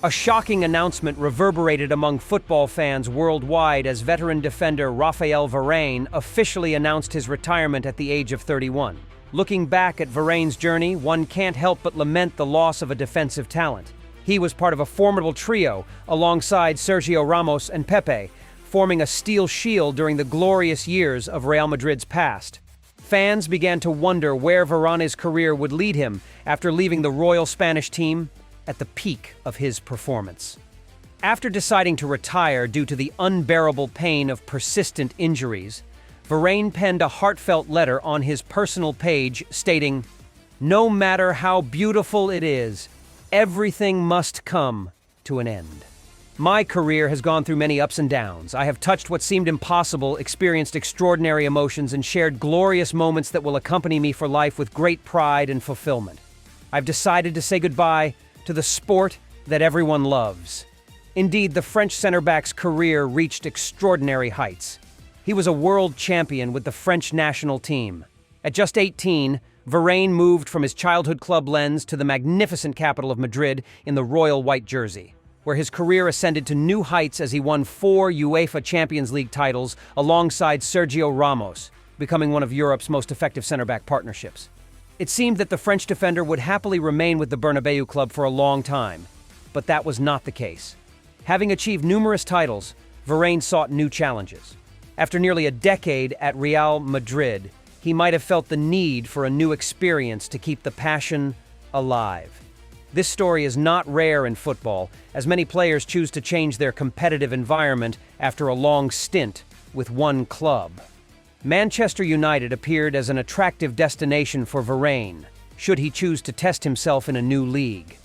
A shocking announcement reverberated among football fans worldwide as veteran defender Rafael Varane officially announced his retirement at the age of 31. Looking back at Varane's journey, one can't help but lament the loss of a defensive talent. He was part of a formidable trio alongside Sergio Ramos and Pepe, forming a steel shield during the glorious years of Real Madrid's past. Fans began to wonder where Varane's career would lead him after leaving the Royal Spanish team at the peak of his performance. After deciding to retire due to the unbearable pain of persistent injuries, Varane penned a heartfelt letter on his personal page stating, "No matter how beautiful it is, everything must come to an end. My career has gone through many ups and downs. I have touched what seemed impossible, experienced extraordinary emotions, and shared glorious moments that will accompany me for life with great pride and fulfillment. I've decided to say goodbye to the sport that everyone loves." Indeed, the French center-back's career reached extraordinary heights. He was a world champion with the French national team. At just 18, Varane moved from his childhood club Lens to the magnificent capital of Madrid in the royal white jersey, where his career ascended to new heights as he won 4 UEFA Champions League titles alongside Sergio Ramos, becoming one of Europe's most effective center-back partnerships. It seemed that the French defender would happily remain with the Bernabeu club for a long time, but that was not the case. Having achieved numerous titles, Varane sought new challenges. After nearly a decade at Real Madrid, he might have felt the need for a new experience to keep the passion alive. This story is not rare in football, as many players choose to change their competitive environment after a long stint with one club. Manchester United appeared as an attractive destination for Varane, should he choose to test himself in a new league.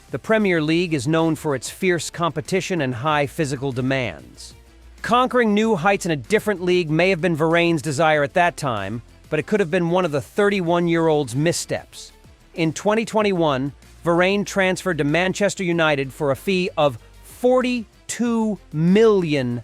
The Premier League is known for its fierce competition and high physical demands. Conquering new heights in a different league may have been Varane's desire at that time, but it could have been one of the 31-year-old's missteps. In 2021, Varane transferred to Manchester United for a fee of £42 million.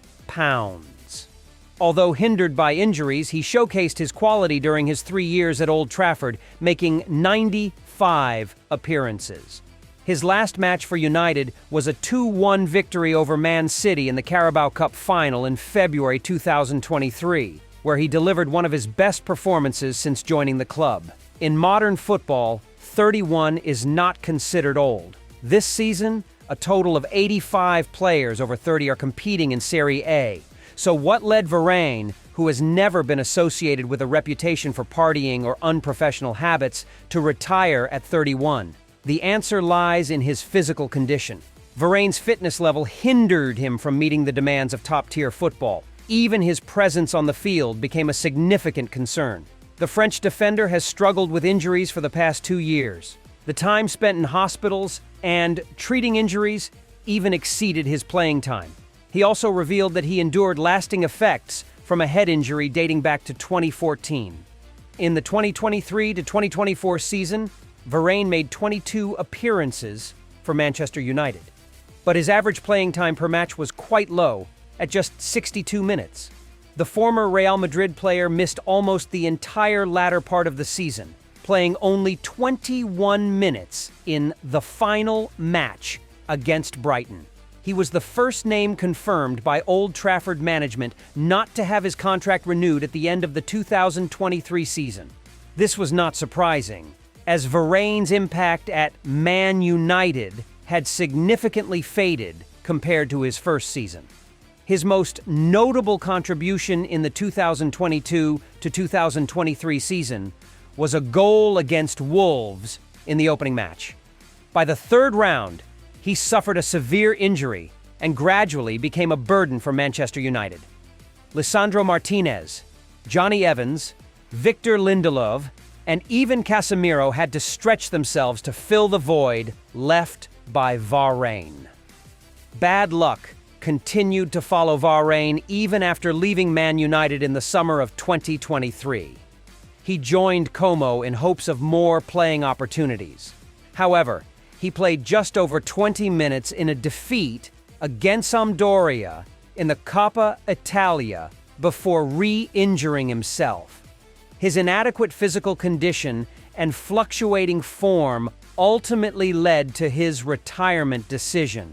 Although hindered by injuries, he showcased his quality during his 3 years at Old Trafford, making 95 appearances. His last match for United was a 2-1 victory over Man City in the Carabao Cup final in February 2023, where he delivered one of his best performances since joining the club. In modern football, 31 is not considered old. This season, a total of 85 players over 30 are competing in Serie A. So what led Varane, who has never been associated with a reputation for partying or unprofessional habits, to retire at 31? The answer lies in his physical condition. Varane's fitness level hindered him from meeting the demands of top-tier football. Even his presence on the field became a significant concern. The French defender has struggled with injuries for the past 2 years. The time spent in hospitals and treating injuries even exceeded his playing time. He also revealed that he endured lasting effects from a head injury dating back to 2014. In the 2023 to 2024 season, Varane made 22 appearances for Manchester United. But his average playing time per match was quite low, at just 62 minutes. The former Real Madrid player missed almost the entire latter part of the season, playing only 21 minutes in the final match against Brighton. He was the first name confirmed by Old Trafford management not to have his contract renewed at the end of the 2023 season. This was not surprising, as Varane's impact at Man United had significantly faded compared to his first season. His most notable contribution in the 2022 to 2023 season was a goal against Wolves in the opening match. By the third round, he suffered a severe injury and gradually became a burden for Manchester United. Lisandro Martinez, Johnny Evans, Victor Lindelof, and even Casemiro had to stretch themselves to fill the void left by Varane. Bad luck continued to follow Varane even after leaving Man United in the summer of 2023. He joined Como in hopes of more playing opportunities. However, he played just over 20 minutes in a defeat against Sampdoria in the Coppa Italia before re-injuring himself. His inadequate physical condition and fluctuating form ultimately led to his retirement decision.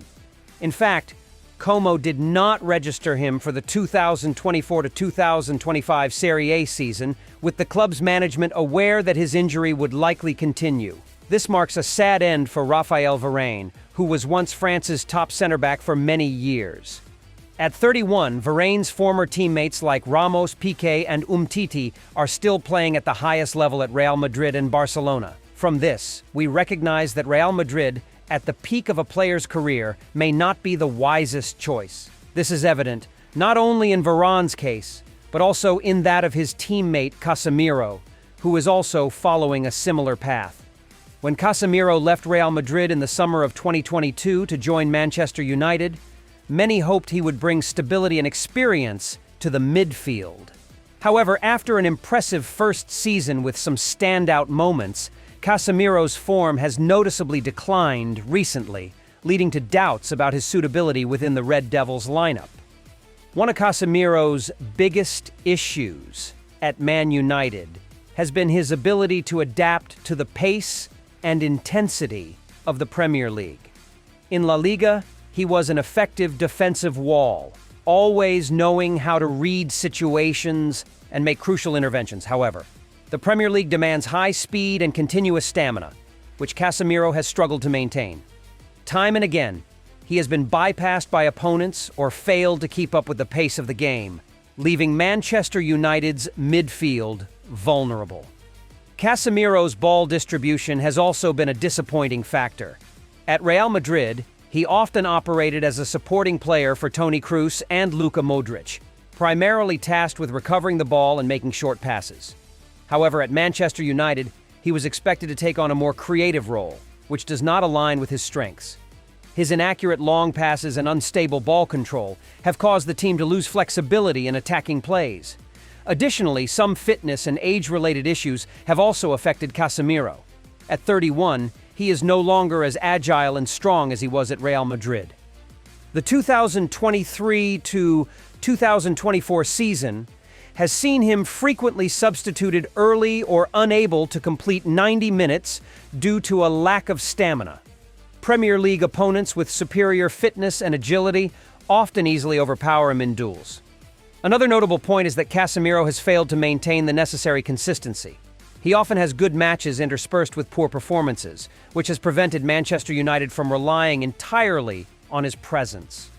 In fact, Como did not register him for the 2024 to 2025 Serie A season, with the club's management aware that his injury would likely continue. This marks a sad end for Rafael Varane, who was once France's top center-back for many years. At 31, Varane's former teammates like Ramos, Piqué, and Umtiti are still playing at the highest level at Real Madrid and Barcelona. From this, we recognize that Real Madrid, at the peak of a player's career, may not be the wisest choice. This is evident not only in Varane's case, but also in that of his teammate Casemiro, who is also following a similar path. When Casemiro left Real Madrid in the summer of 2022 to join Manchester United, many hoped he would bring stability and experience to the midfield. However, after an impressive first season with some standout moments, Casemiro's form has noticeably declined recently, leading to doubts about his suitability within the Red Devils lineup. One of Casemiro's biggest issues at Man United has been his ability to adapt to the pace and intensity of the Premier League. In La Liga, he was an effective defensive wall, always knowing how to read situations and make crucial interventions. However, the Premier League demands high speed and continuous stamina, which Casemiro has struggled to maintain. Time and again, he has been bypassed by opponents or failed to keep up with the pace of the game, leaving Manchester United's midfield vulnerable. Casemiro's ball distribution has also been a disappointing factor. At Real Madrid, he often operated as a supporting player for Toni Kroos and Luka Modric, primarily tasked with recovering the ball and making short passes. However, at Manchester United, he was expected to take on a more creative role, which does not align with his strengths. His inaccurate long passes and unstable ball control have caused the team to lose flexibility in attacking plays. Additionally, some fitness and age-related issues have also affected Casemiro. At 31, he is no longer as agile and strong as he was at Real Madrid. The 2023 to 2024 season has seen him frequently substituted early or unable to complete 90 minutes due to a lack of stamina. Premier League opponents with superior fitness and agility often easily overpower him in duels. Another notable point is that Casemiro has failed to maintain the necessary consistency. He often has good matches interspersed with poor performances, which has prevented Manchester United from relying entirely on his presence.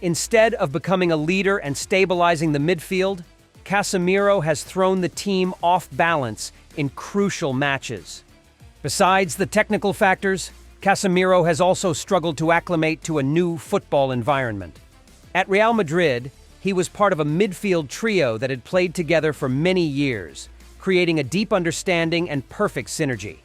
Instead of becoming a leader and stabilizing the midfield, Casemiro has thrown the team off balance in crucial matches. Besides the technical factors, Casemiro has also struggled to acclimate to a new football environment. At Real Madrid, he was part of a midfield trio that had played together for many years, creating a deep understanding and perfect synergy.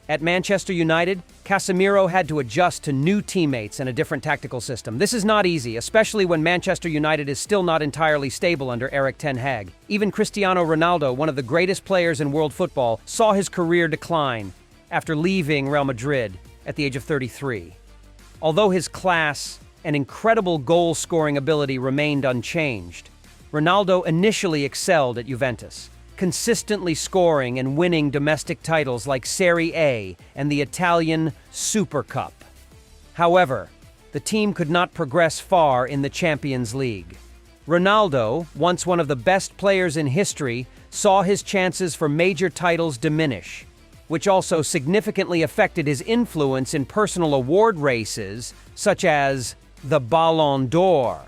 At Manchester United, Casemiro had to adjust to new teammates and a different tactical system. This is not easy, especially when Manchester United is still not entirely stable under Erik ten Hag. Even Cristiano Ronaldo, one of the greatest players in world football, saw his career decline after leaving Real Madrid at the age of 33. Although his class and incredible goal-scoring ability remained unchanged, Ronaldo initially excelled at Juventus, consistently scoring and winning domestic titles like Serie A and the Italian Super Cup. However, the team could not progress far in the Champions League. Ronaldo, once one of the best players in history, saw his chances for major titles diminish, which also significantly affected his influence in personal award races, such as the Ballon d'Or.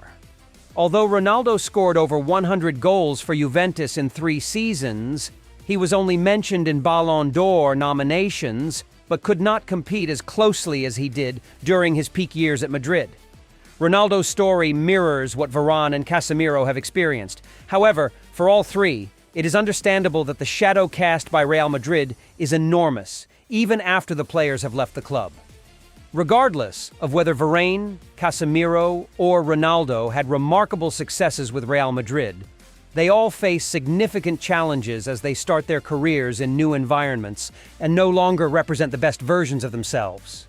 Although Ronaldo scored over 100 goals for Juventus in 3 seasons, he was only mentioned in Ballon d'Or nominations, but could not compete as closely as he did during his peak years at Madrid. Ronaldo's story mirrors what Varane and Casemiro have experienced. However, for all three, it is understandable that the shadow cast by Real Madrid is enormous, even after the players have left the club. Regardless of whether Varane, Casemiro, or Ronaldo had remarkable successes with Real Madrid, they all face significant challenges as they start their careers in new environments and no longer represent the best versions of themselves.